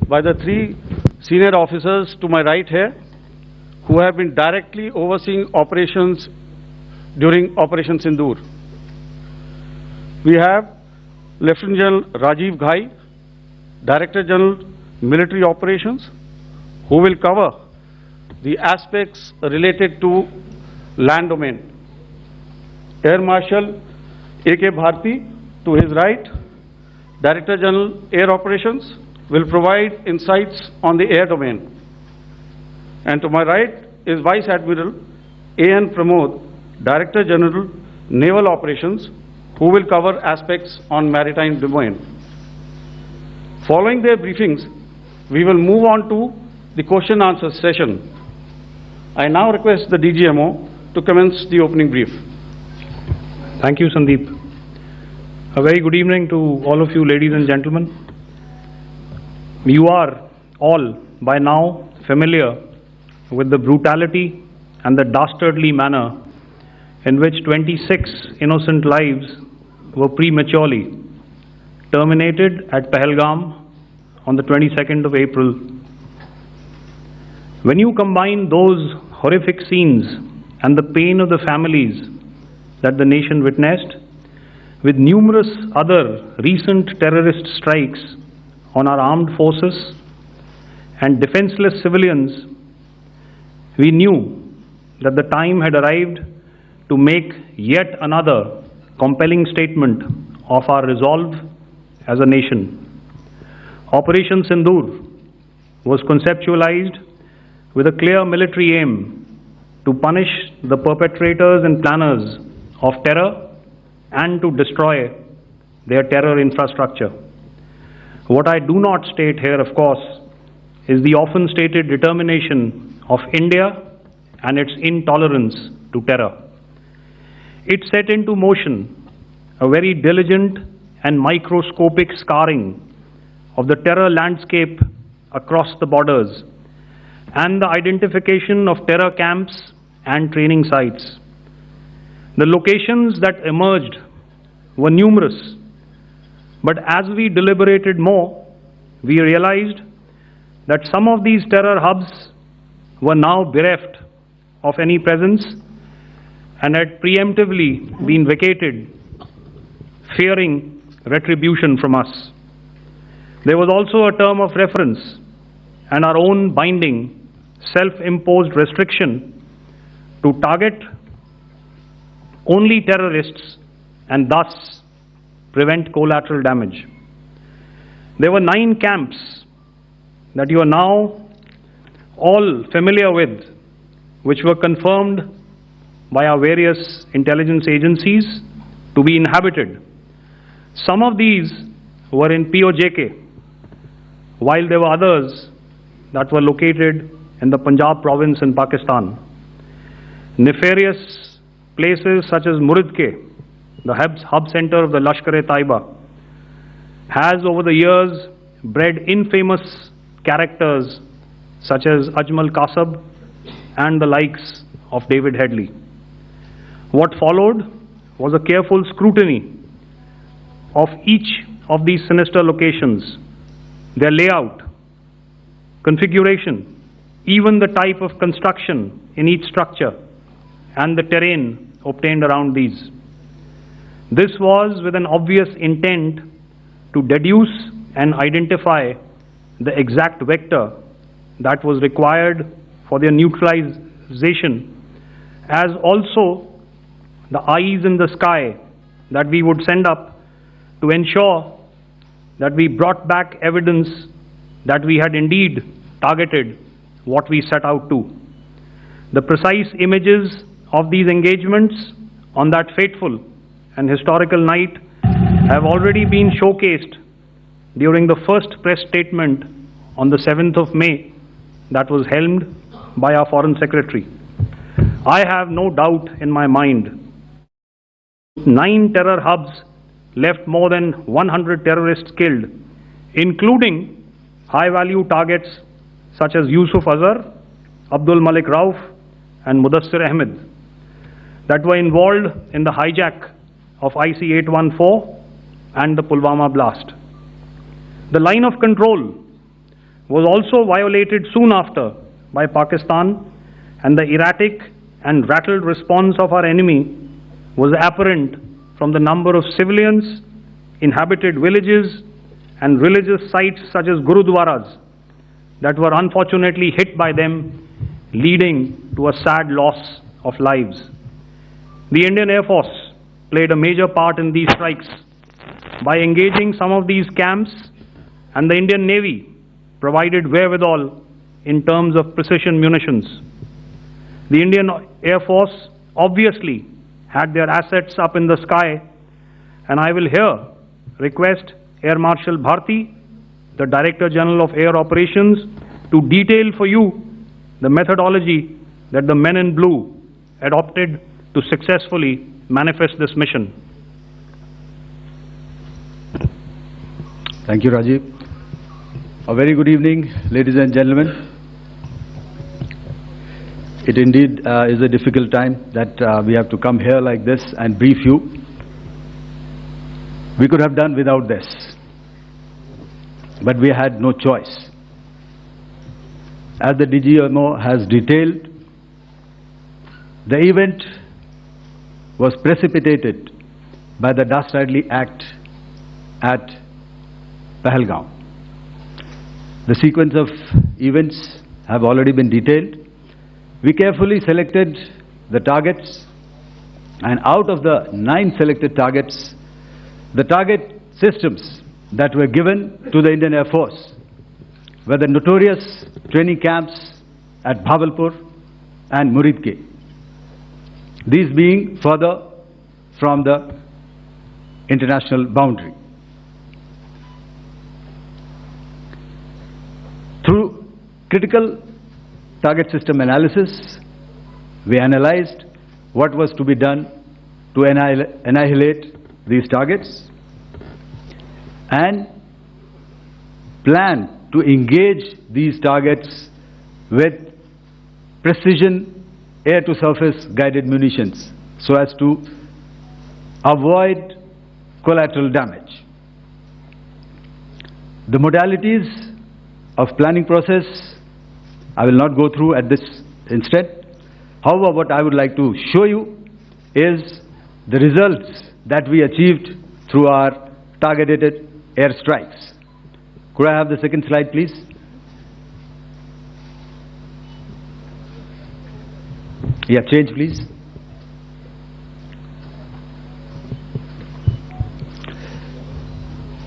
by the three senior officers to my right here, who have been directly overseeing operations during Operation Sindoor. We have Lieutenant General Rajiv Ghai, Director General Military Operations, who will cover the aspects related to land domain. Air Marshal A.K. Bharti, to his right, Director General Air Operations, will provide insights on the air domain. And to my right is Vice Admiral A.N. Pramod, Director General Naval Operations, who will cover aspects on maritime domain. Following their briefings, we will move on to the question answer session. I now request the DGMO to commence the opening brief. Thank you, Sandeep. A very good evening to all of you, ladies and gentlemen. You are all by now familiar with the brutality and the dastardly manner in which 26 innocent lives were prematurely terminated at Pahalgam on the 22nd of April. When you combine those horrific scenes and the pain of the families that the nation witnessed with numerous other recent terrorist strikes on our armed forces and defenseless civilians, we knew that the time had arrived to make yet another compelling statement of our resolve as a nation. Operation Sindoor was conceptualized with a clear military aim to punish the perpetrators and planners of terror and to destroy their terror infrastructure. What I do not state here, of course, is the often stated determination of India and its intolerance to terror. It set into motion a very diligent and microscopic scarring of the terror landscape across the borders and the identification of terror camps and training sites. The locations that emerged were numerous, but as we deliberated more, we realized that some of these terror hubs were now bereft of any presence and had preemptively been vacated, fearing retribution from us. There was also a term of reference and our own binding, self-imposed restriction to target only terrorists and thus prevent collateral damage. There were 9 camps that you are now all familiar with, which were confirmed by our various intelligence agencies to be inhabited. Some of these were in POJK, while there were others that were located in the Punjab province in Pakistan. Nefarious places such as Muridke, the hub center of the Lashkar-e-Taiba, has over the years bred infamous characters such as Ajmal Kasab and the likes of David Headley. What followed was a careful scrutiny of each of these sinister locations, their layout, configuration, even the type of construction in each structure, and the terrain obtained around these. This was with an obvious intent to deduce and identify the exact vector that was required for their neutralization, as also the eyes in the sky that we would send up to ensure that we brought back evidence that we had indeed targeted what we set out to. The precise images of these engagements on that fateful and historical night have already been showcased during the first press statement on the 7th of May that was helmed by our Foreign Secretary. I have no doubt in my mind 9 terror hubs left more than 100 terrorists killed, including high-value targets such as Yusuf Azhar, Abdul Malik Rauf, and Mudassir Ahmed, that were involved in the hijack of IC-814 and the Pulwama blast. The line of control was also violated soon after by Pakistan, and the erratic and rattled response of our enemy was apparent from the number of civilians, inhabited villages, and religious sites such as Gurudwaras that were unfortunately hit by them, leading to a sad loss of lives. The Indian Air Force played a major part in these strikes by engaging some of these camps, and the Indian Navy provided wherewithal in terms of precision munitions. The Indian Air Force obviously had their assets up in the sky, and I will here request Air Marshal Bharti, the Director General of Air Operations, to detail for you the methodology that the men in blue adopted to successfully manifest this mission. Thank you, Rajiv. A very good evening, ladies and gentlemen. It indeed is a difficult time that we have to come here like this and brief you. We could have done without this, but we had no choice. As the DGMO has detailed, the event was precipitated by the dastardly act at Pahalgam. The sequence of events have already been detailed. We carefully selected the targets, and out of the 9 selected targets, the target systems that were given to the Indian Air Force were the notorious training camps at Bhavalpur and Muridke, these being further from the international boundary. Through critical target system analysis, we analyzed what was to be done to annihilate these targets and plan to engage these targets with precision air-to-surface guided munitions so as to avoid collateral damage. The modalities of planning process I will not go through at this instant. However, what I would like to show you is the results that we achieved through our targeted air strikes. Could I have the second slide, please? Yeah, change, please.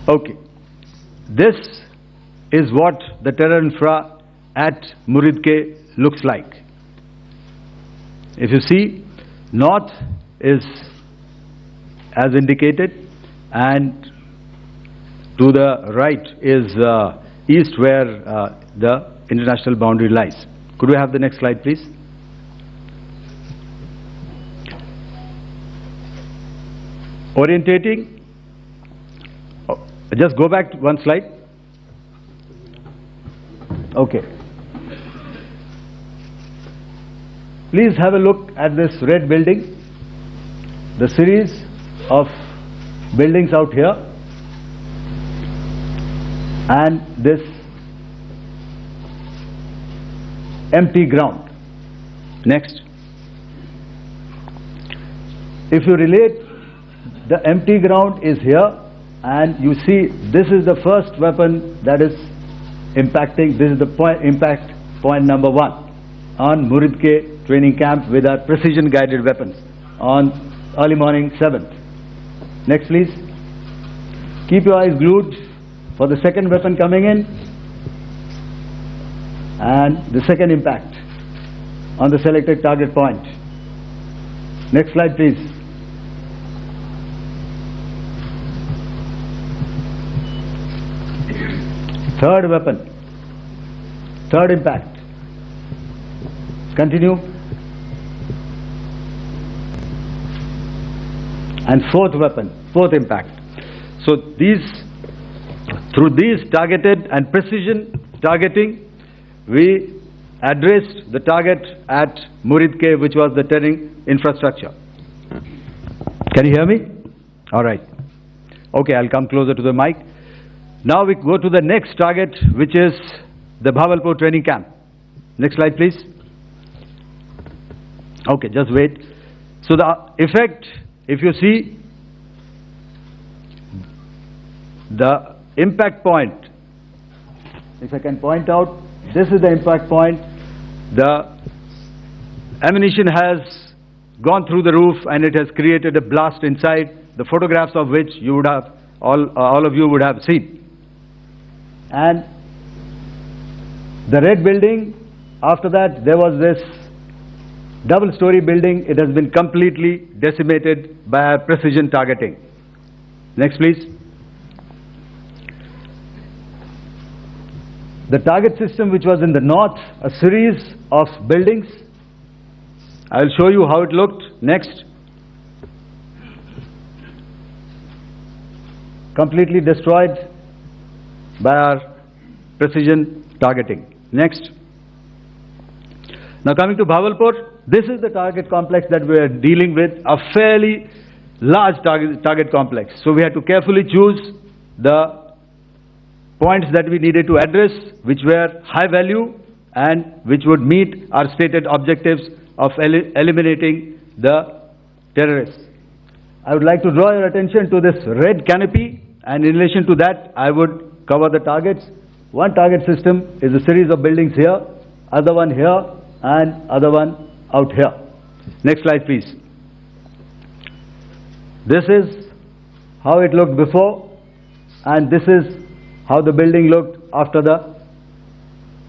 Okay. This is what the terror infra at Muridke looks like. If you see, north is as indicated, and to the right is east, where the international boundary lies. Could we have the next slide, please? Orientating. Oh, just go back to one slide. Okay. Please have a look at this red building, the series of buildings out here, and this empty ground. Next. If you relate, the empty ground is here, and you see this is the first weapon that is impacting. This is the impact point number 1 on Muridke training camp with our precision guided weapons on early morning 7th. Next, please. Keep your eyes glued for the second weapon coming in and the second impact on the selected target point. Next slide, please. Third weapon, third impact. Continue. And fourth weapon, fourth impact. So through these targeted and precision targeting, we addressed the target at Muridke, which was the terrain infrastructure. Can you hear me? All right. Okay, I'll come closer to the mic. Now we go to the next target, which is the Bhavalpur training camp. Next slide, please. Okay, just wait. So the effect, if you see, the impact point, if I can point out, this is the impact point. The ammunition has gone through the roof and it has created a blast inside, the photographs of which you would have, all of you would have seen. And the red building, after that there was this double-story building. It has been completely decimated by our precision targeting. Next, please. The target system which was in the north, a series of buildings. I will show you how it looked. Next. Completely destroyed by our precision targeting. Next. Now coming to Bhavalpur, this is the target complex that we are dealing with, a fairly large target complex. So we had to carefully choose the points that we needed to address, which were high value and which would meet our stated objectives of eliminating the terrorists. I would like to draw your attention to this red canopy, and in relation to that I would cover the targets. One target system is a series of buildings here, other one here, and other one out here. Next slide, please. This is how it looked before, and this is how the building looked after the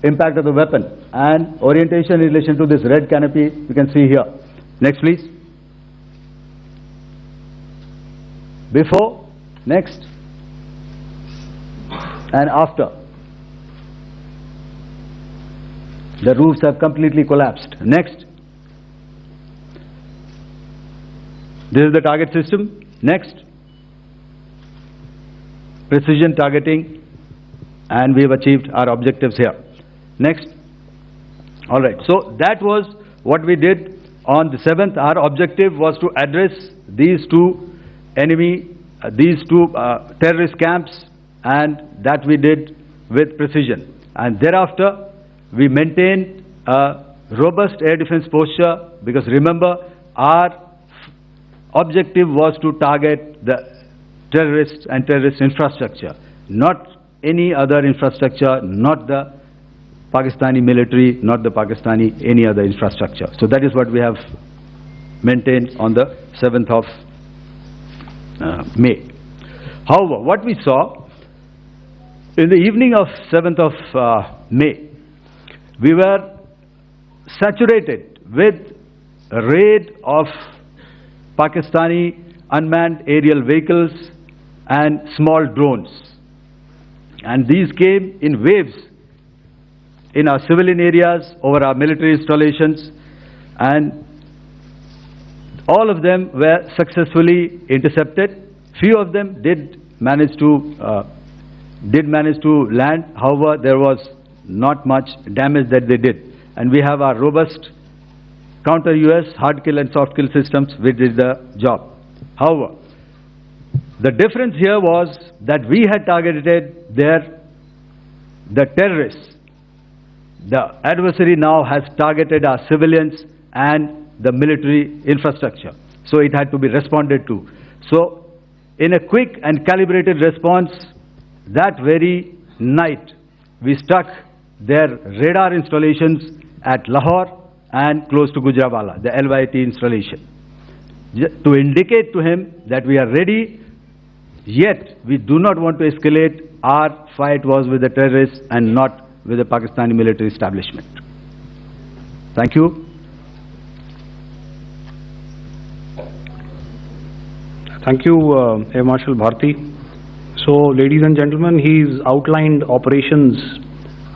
impact of the weapon. And orientation in relation to this red canopy you can see here. Next, please. Before, next, and after. The roofs have completely collapsed. Next. This is the target system. Next. Precision targeting, and we have achieved our objectives here. Next. All right. So that was what we did on the 7th. Our objective was to address these two terrorist camps, and that we did with precision. And thereafter, we maintained a robust air defense posture, because remember, our objective was to target the terrorists and terrorist infrastructure, not any other infrastructure, not the Pakistani military, not the Pakistani any other infrastructure. So that is what we have maintained on the 7th of May. However, what we saw in the evening of 7th of May, we were saturated with a raid of Pakistani unmanned aerial vehicles and small drones. And these came in waves in our civilian areas, over our military installations, and all of them were successfully intercepted. Few of them did manage to land. However, there was not much damage that they did. And we have our robust counter-US hard kill and soft kill systems which did the job. However, the difference here was that we had targeted the terrorists. The adversary now has targeted our civilians and the military infrastructure. So it had to be responded to. So in a quick and calibrated response, that very night we struck their radar installations at Lahore and close to Gujranwala, the LYT installation, to indicate to him that we are ready, yet we do not want to escalate. Our fight was with the terrorists and not with the Pakistani military establishment. Thank you. Thank you, Air Marshal Bharti. So, ladies and gentlemen, he's outlined operations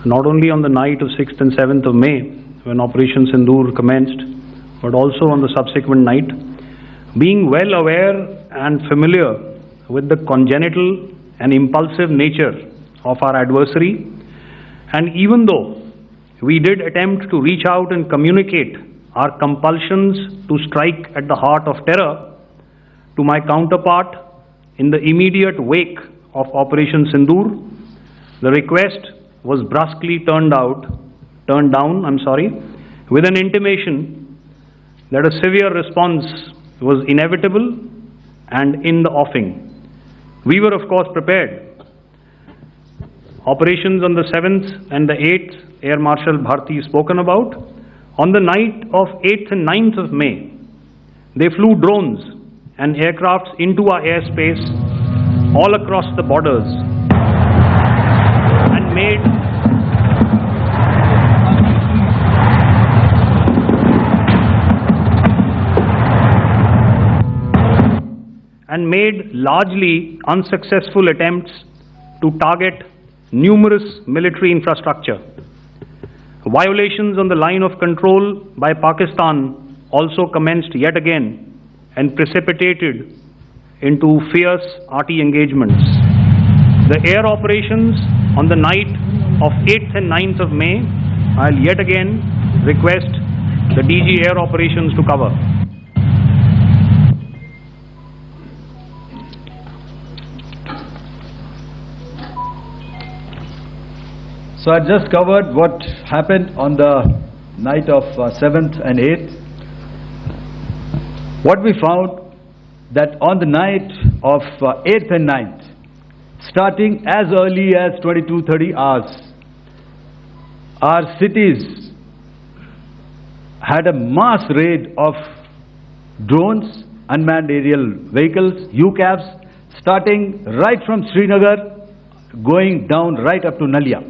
not only on the night of 6th and 7th of May, when Operation Sindoor commenced, but also on the subsequent night. Being well aware and familiar with the congenital and impulsive nature of our adversary, and even though we did attempt to reach out and communicate our compulsions to strike at the heart of terror to my counterpart in the immediate wake of Operation Sindoor, the request was brusquely turned down, with an intimation that a severe response was inevitable and in the offing. We were, of course, prepared. Operations on the 7th and the 8th, Air Marshal Bharti spoken about. On the night of 8th and 9th of May, they flew drones and aircrafts into our airspace all across the borders and made largely unsuccessful attempts to target numerous military infrastructure. Violations on the line of control by Pakistan also commenced yet again and precipitated into fierce arty engagements. The air operations on the night of 8th and 9th of May, I'll yet again request the DG Air Operations to cover. So I just covered what happened on the night of 7th and 8th. What we found that on the night of 8th and 9th, starting as early as 22:30 hours, our cities had a mass raid of drones, unmanned aerial vehicles, UCAVs, starting right from Srinagar, going down right up to Nalia.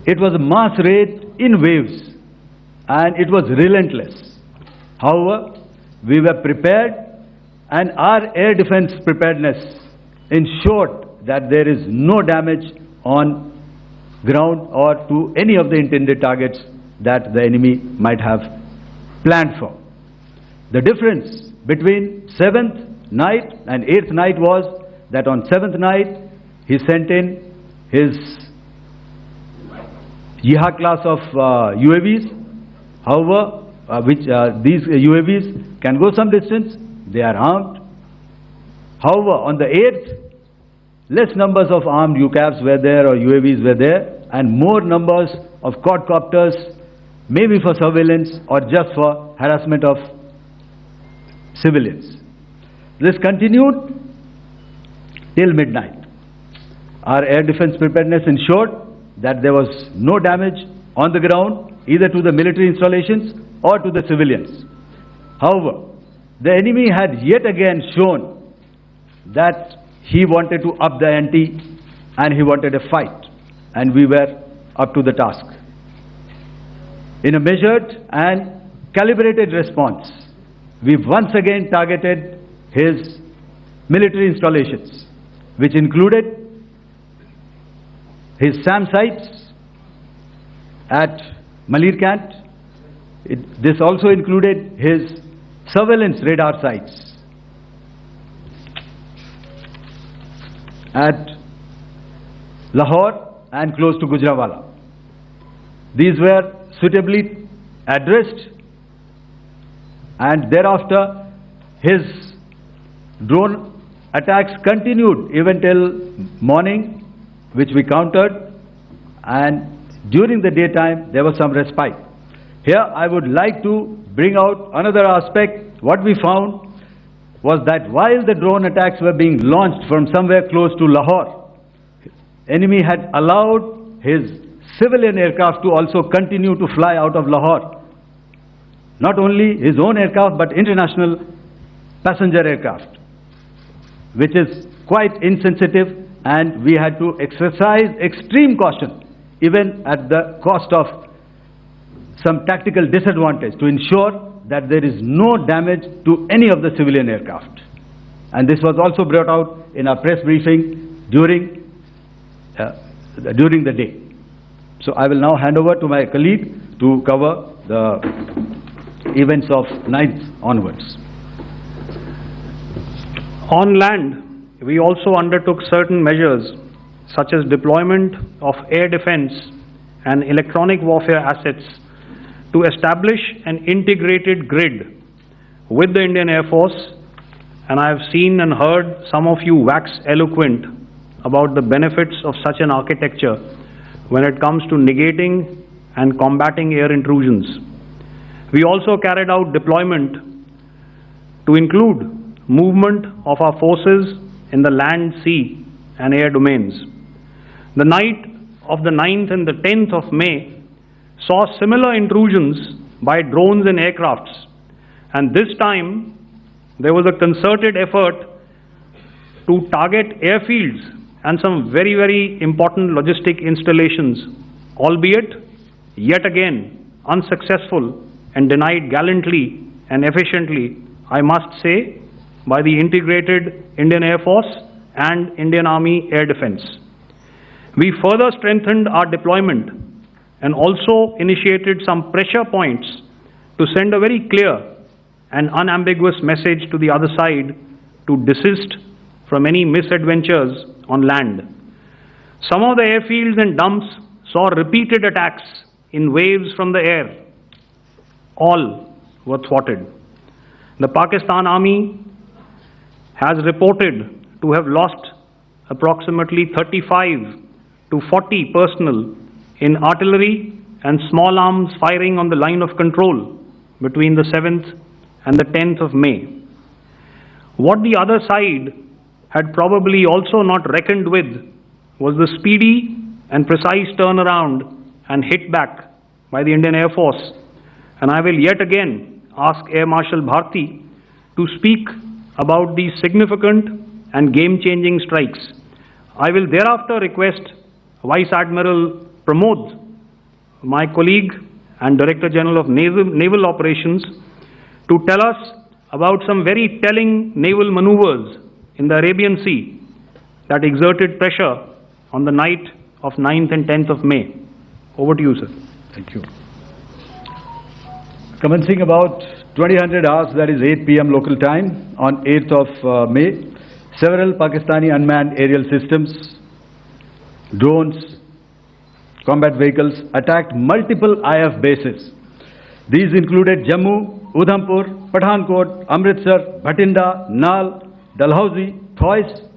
It was a mass raid in waves, and it was relentless. However, we were prepared, and our air defense preparedness ensured that there is no damage on ground or to any of the intended targets that the enemy might have planned for. The difference between 7th night and 8th night was that on 7th night, he sent in his Jihad class of UAVs. However, these UAVs can go some distance, they are armed. However, on the 8th, less numbers of armed UCAVs were there or UAVs were there, and more numbers of quadcopters, maybe for surveillance or just for harassment of civilians. This continued till midnight. Our air defense preparedness ensured that there was no damage on the ground, either to the military installations or to the civilians. However, the enemy had yet again shown that he wanted to up the ante and he wanted a fight, and we were up to the task. In a measured and calibrated response, we once again targeted his military installations, which included his SAM sites at Malirkant. This also included his surveillance radar sites at Lahore and close to Gujranwala. These were suitably addressed, and thereafter his drone attacks continued even till morning, which we countered, and during the daytime there was some respite. Here I would like to bring out another aspect. What we found was that while the drone attacks were being launched from somewhere close to Lahore, enemy had allowed his civilian aircraft to also continue to fly out of Lahore. Not only his own aircraft, but international passenger aircraft, which is quite insensitive, and we had to exercise extreme caution, even at the cost of some tactical disadvantage, to ensure that there is no damage to any of the civilian aircraft. And this was also brought out in our press briefing during the day. So I will now hand over to my colleague to cover the events of 9th onwards. On land, we also undertook certain measures such as deployment of air defense and electronic warfare assets to establish an integrated grid with the Indian Air Force, and I have seen and heard some of you wax eloquent about the benefits of such an architecture. when it comes to negating and combating air intrusions. We also carried out deployment to include movement of our forces in the land, sea and air domains. The night of the 9th and the 10th of May saw similar intrusions by drones and aircrafts, and this time there was a concerted effort to target airfields and some very, very important logistic installations, albeit yet again unsuccessful and denied gallantly and efficiently, I must say, by the integrated Indian Air Force and Indian Army Air Defence. We further strengthened our deployment and also initiated some pressure points to send a very clear and unambiguous message to the other side to desist from any misadventures on land. Some of the airfields and dumps saw repeated attacks in waves from the air. All were thwarted. The Pakistan Army has reported to have lost approximately 35 to 40 personnel in artillery and small arms firing on the line of control between the 7th and the 10th of May. What the other side had probably also not reckoned with was the speedy and precise turnaround and hit back by the Indian Air Force. And I will yet again ask Air Marshal Bharti to speak about these significant and game-changing strikes. I will thereafter request Vice Admiral Pramod, my colleague and Director General of Naval Operations, to tell us about some very telling naval maneuvers in the Arabian Sea that exerted pressure on the night of 9th and 10th of May. Over to you, sir. Thank you. Commencing about 2000 hours, that is 8 p.m. local time, on 8th of May, several Pakistani unmanned aerial systems, drones, combat vehicles attacked multiple IF bases. These included Jammu, Udhampur, Pathankot, Amritsar, Bhatinda, Nal, Dalhousie, Thois,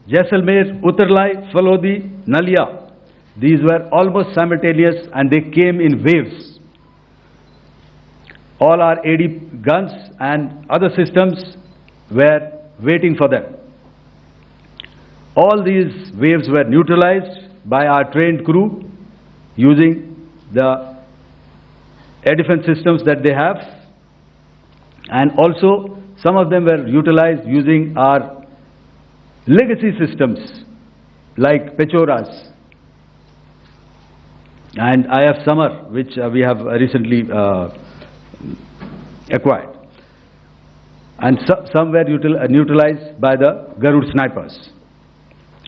Jaisalmer, Uttarlai, Falodi, Nalia. These were almost simultaneous and they came in waves. All our AD guns and other systems were waiting for them. All these waves were neutralized by our trained crew using the air defense systems that they have, and also some of them were utilized using our legacy systems like Pechoras and IF Summer, which we have recently acquired, and some were neutralized by the Garud snipers.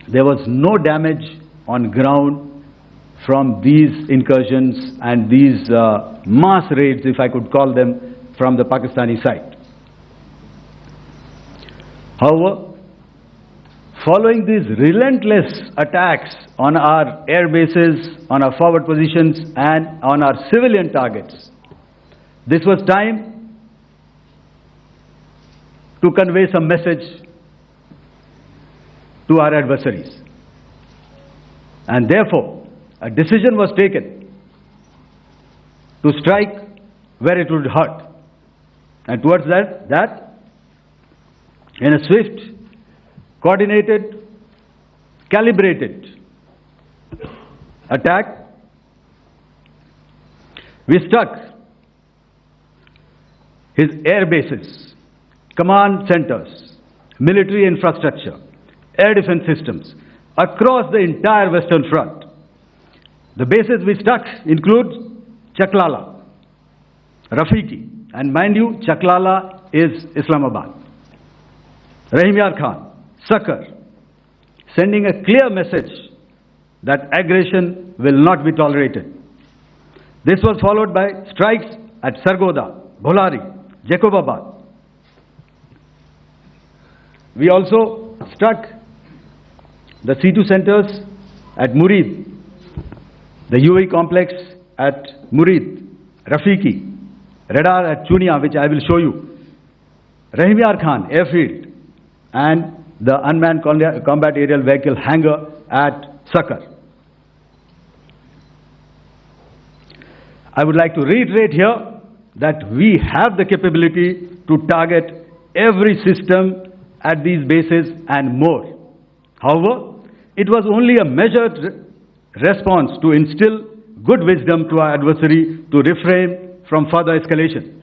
There was no damage on ground from these incursions and these mass raids, if I could call them, from the Pakistani side. However, following these relentless attacks on our air bases, on our forward positions and on our civilian targets, this was time to convey some message to our adversaries. And therefore, a decision was taken to strike where it would hurt. And towards that, in a swift, coordinated, calibrated attack, we struck his air bases, command centers, military infrastructure, air defense systems across the entire Western Front. The bases we struck include Chaklala, Rafiki, and mind you, Chaklala is Islamabad. Rahim Yar Khan, Sakar, sending a clear message that aggression will not be tolerated. This was followed by strikes at Sargoda, Bholari, Jacobabad. We also struck the C2 centers at Murid, the UAE complex at Murid, Rafiki, radar at Chunia, which I will show you, Rahim Yar Khan airfield, and the unmanned combat aerial vehicle hangar at Sakar. I would like to reiterate here that we have the capability to target every system at these bases and more. However, it was only a measured response to instill good wisdom to our adversary to refrain from further escalation.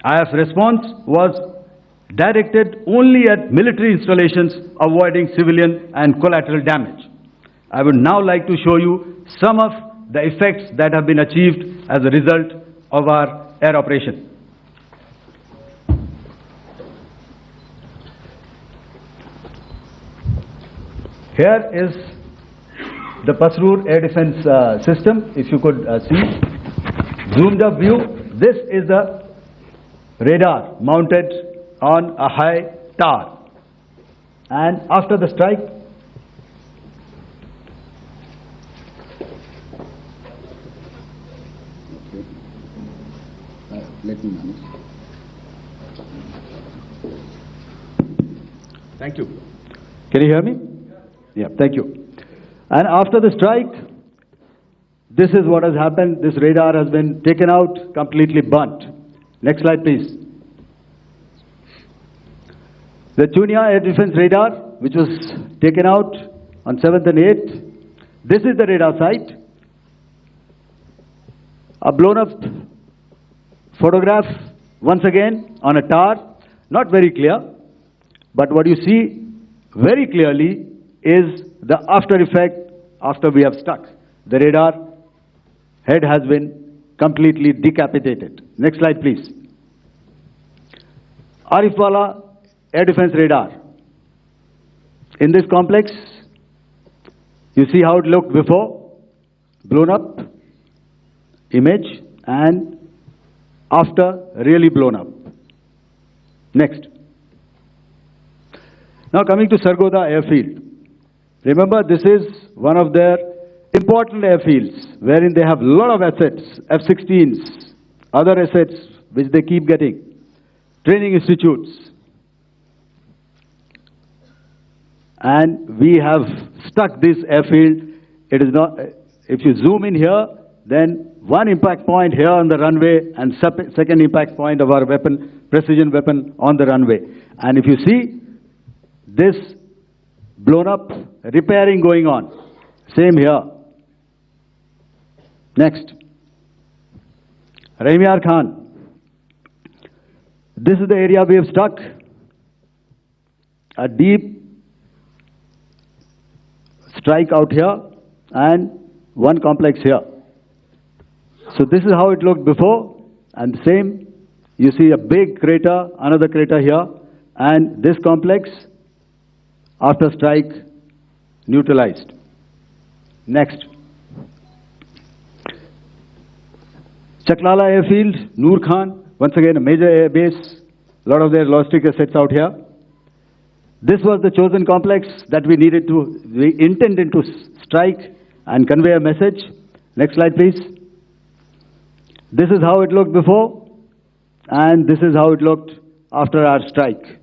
IF's response was directed only at military installations, avoiding civilian and collateral damage. I would now like to show you some of the effects that have been achieved as a result of our air operation. Here is the Pasrur air defense system. If you could see, zoomed up view, this is the radar mounted on a high tower. And after the strike, let me manage. thank you. Can you hear me? Yeah, thank you. And after the strike, this is what has happened. This radar has been taken out, completely burnt. Next slide, please. The Chunia air defense radar, which was taken out on 7th and 8th. This is the radar site. A blown up photograph, once again, on a tower. Not very clear, but what you see very clearly is the after effect after we have struck. The radar head has been completely decapitated. Next slide, please. Arifwala air defense radar. In this complex, you see how it looked before, blown up image, and after really blown up. Next. Now coming to Sargodha airfield. Remember, this is one of their important airfields wherein they have a lot of assets, F-16s, other assets which they keep getting, training institutes. And we have stuck this airfield. It is not, if you zoom in here, then one impact point here on the runway and second impact point of our weapon, precision weapon on the runway. And if you see this blown up, repairing going on. Same here. Next. Rahimyar Khan. This is the area we have struck. A deep strike out here and one complex here. So this is how it looked before, and same, you see a big crater, another crater here, and this complex after strike neutralized. Next. Chaklala airfield, Noor Khan, once again a major air base, a lot of their logistic assets out here. This was the chosen complex that we intended to strike and convey a message. Next slide, please. This is how it looked before, and this is how it looked after our strike.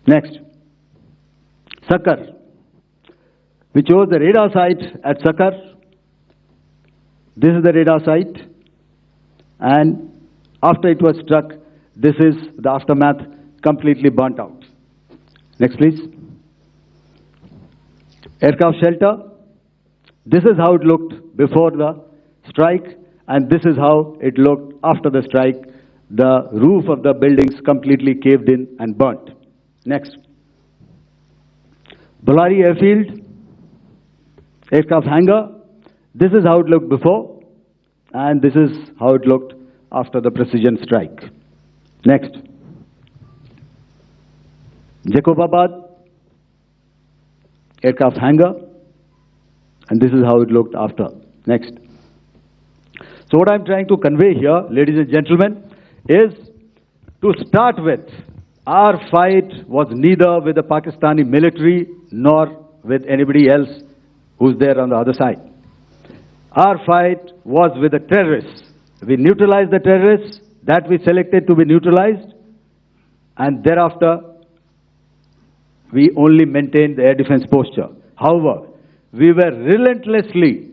Next. Sakar. We chose the radar site at Sakar. This is the radar site, and after it was struck, this is the aftermath, completely burnt out. Next, please. Aircraft shelter. This is how it looked before the strike, and this is how it looked after the strike. The roof of the buildings completely caved in and burnt. Next. Bolari airfield, aircraft hangar. This is how it looked before, and this is how it looked after the precision strike. Next. Jacobabad, aircraft hangar, and this is how it looked after. Next. So what I'm trying to convey here, ladies and gentlemen, is to start with, our fight was neither with the Pakistani military nor with anybody else who's there on the other side. Our fight was with the terrorists. We neutralized the terrorists that we selected to be neutralized, and thereafter we only maintained the air defense posture. However, we were relentlessly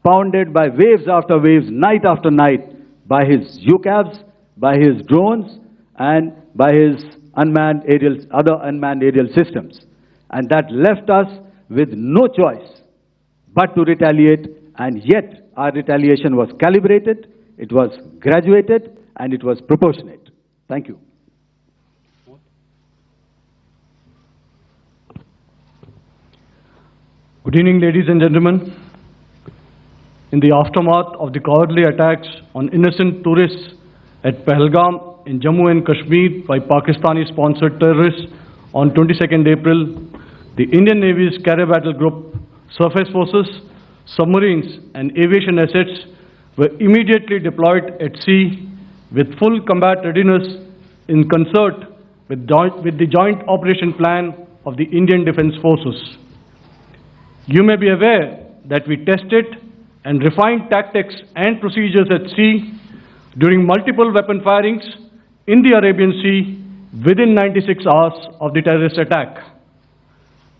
pounded by waves after waves, night after night, by his UCAVs, by his drones, and by his other unmanned aerial systems. And that left us with no choice but to retaliate, and yet our retaliation was calibrated, it was graduated, and it was proportionate. Thank you. Good evening, ladies and gentlemen. In the aftermath of the cowardly attacks on innocent tourists at Pahalgam in Jammu and Kashmir by Pakistani-sponsored terrorists on 22nd April, the Indian Navy's Carrier Battle Group, surface forces, submarines and aviation assets were immediately deployed at sea with full combat readiness in concert with the joint operation plan of the Indian Defence Forces. You may be aware that we tested and refined tactics and procedures at sea during multiple weapon firings in the Arabian Sea within 96 hours of the terrorist attack.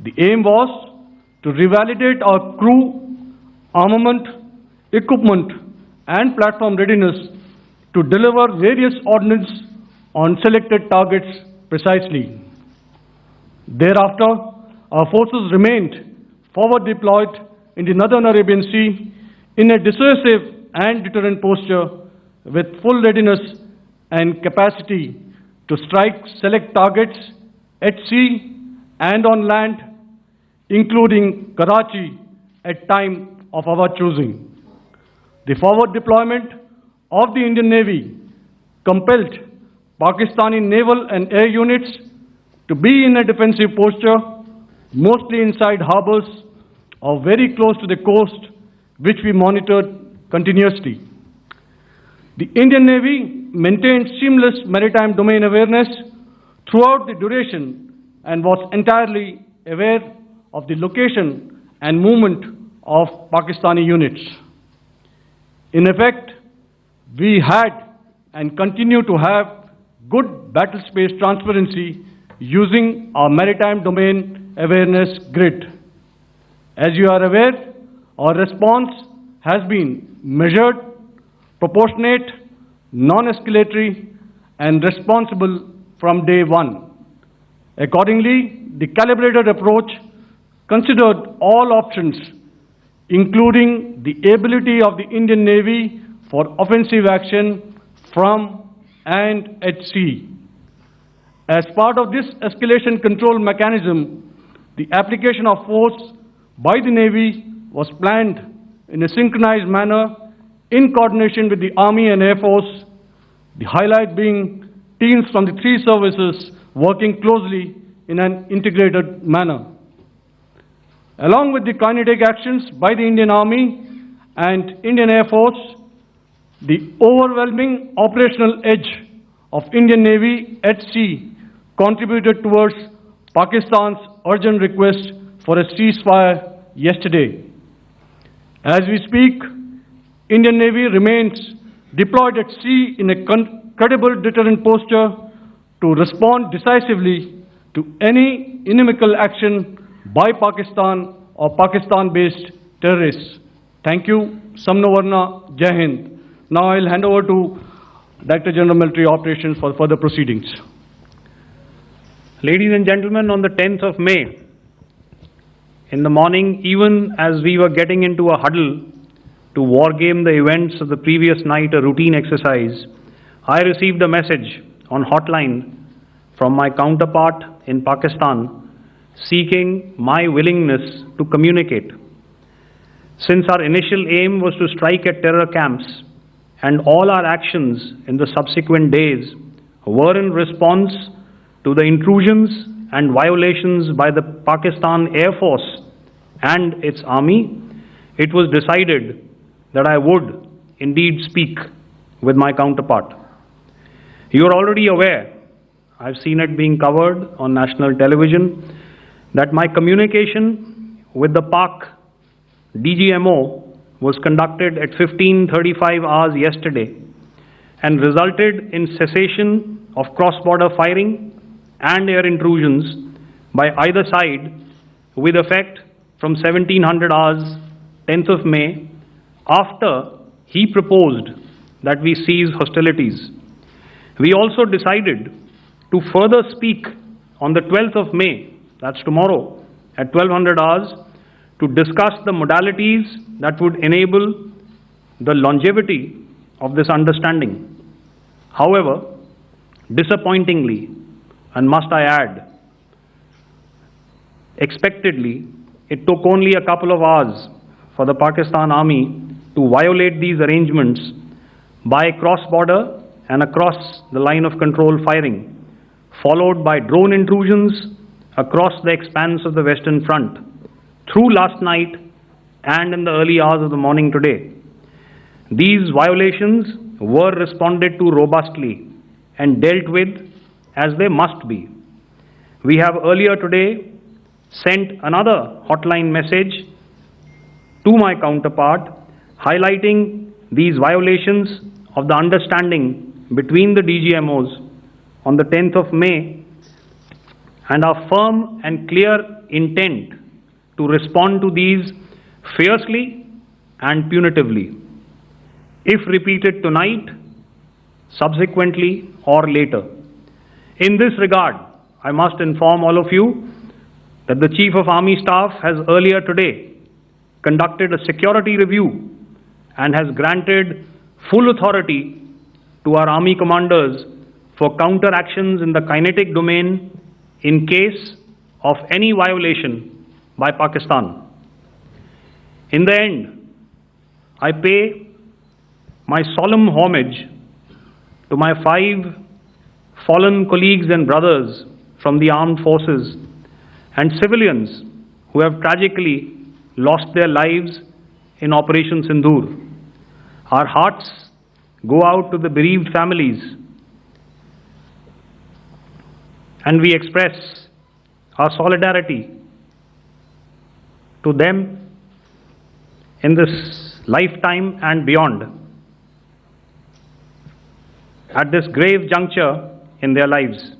The aim was to revalidate our crew, armament, equipment, and platform readiness to deliver various ordnance on selected targets precisely. Thereafter, our forces remained forward deployed in the Northern Arabian Sea in a dissuasive and deterrent posture with full readiness and capacity to strike select targets at sea and on land, including Karachi at time of our choosing. The forward deployment of the Indian Navy compelled Pakistani naval and air units to be in a defensive posture, mostly inside harbors or very close to the coast, which we monitored continuously. The Indian Navy maintained seamless maritime domain awareness throughout the duration and was entirely aware of the location and movement of Pakistani units. In effect, we had and continue to have good battle space transparency using our maritime domain awareness grid. As you are aware, our response has been measured, proportionate, non-escalatory, and responsible from day one. Accordingly, the calibrated approach considered all options, including the ability of the Indian Navy for offensive action from and at sea. As part of this escalation control mechanism, the application of force by the Navy was planned in a synchronized manner in coordination with the Army and Air Force, the highlight being teams from the three services working closely in an integrated manner. Along with the kinetic actions by the Indian Army and Indian Air Force, the overwhelming operational edge of Indian Navy at sea contributed towards Pakistan's urgent request for a ceasefire yesterday. As we speak, Indian Navy remains deployed at sea in a credible deterrent posture to respond decisively to any inimical action by Pakistan or Pakistan-based terrorists. Thank you. Samno Varna, Jai Hind. Now I'll hand over to Director General Military Operations for further proceedings. Ladies and gentlemen, on the 10th of May, in the morning, even as we were getting into a huddle to wargame the events of the previous night, a routine exercise, I received a message on hotline from my counterpart in Pakistan seeking my willingness to communicate. Since our initial aim was to strike at terror camps, and all our actions in the subsequent days were in response to the intrusions and violations by the Pakistan Air Force and its army, it was decided that I would indeed speak with my counterpart. You are already aware, I've seen it being covered on national television, that my communication with the Pak DGMO was conducted at 15:35 hours yesterday and resulted in cessation of cross-border firing and air intrusions by either side with effect from 1700 hours 10th of May after he proposed that we cease hostilities. We also decided to further speak on the 12th of May, that's tomorrow, at 1200 hours, to discuss the modalities that would enable the longevity of this understanding. However, disappointingly, and must I add, expectedly, it took only a couple of hours for the Pakistan Army to violate these arrangements by cross-border and across the line of control firing, followed by drone intrusions across the expanse of the Western Front, through last night and in the early hours of the morning today. These violations were responded to robustly and dealt with as they must be. We have earlier today sent another hotline message to my counterpart highlighting these violations of the understanding between the DGMOs on the 10th of May and our firm and clear intent to respond to these fiercely and punitively, if repeated tonight, subsequently or later. In this regard, I must inform all of you that the Chief of Army Staff has earlier today conducted a security review and has granted full authority to our Army commanders for counter-actions in the kinetic domain in case of any violation by Pakistan. In the end, I pay my solemn homage to my 5 fallen colleagues and brothers from the armed forces and civilians who have tragically lost their lives in Operation Sindoor. Our hearts go out to the bereaved families, and we express our solidarity to them in this lifetime and beyond, at this grave juncture in their lives.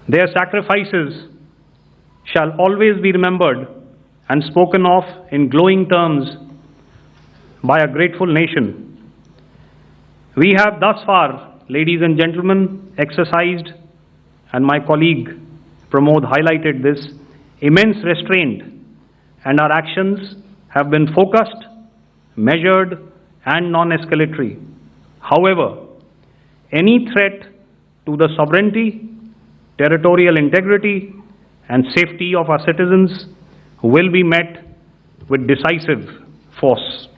Their sacrifices shall always be remembered and spoken of in glowing terms by a grateful nation. We have thus far, ladies and gentlemen, exercised, and my colleague Pramod highlighted this, immense restraint, and our actions have been focused, measured, and non-escalatory. However, any threat to the sovereignty, territorial integrity, and safety of our citizens will be met with decisive force.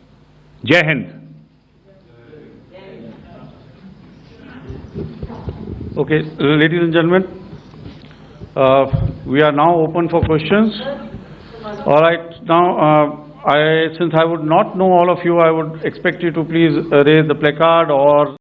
Jai Hind. Okay, ladies and gentlemen, we are now open for questions. All right, now since I would not know all of you, I would expect you to please raise the placard or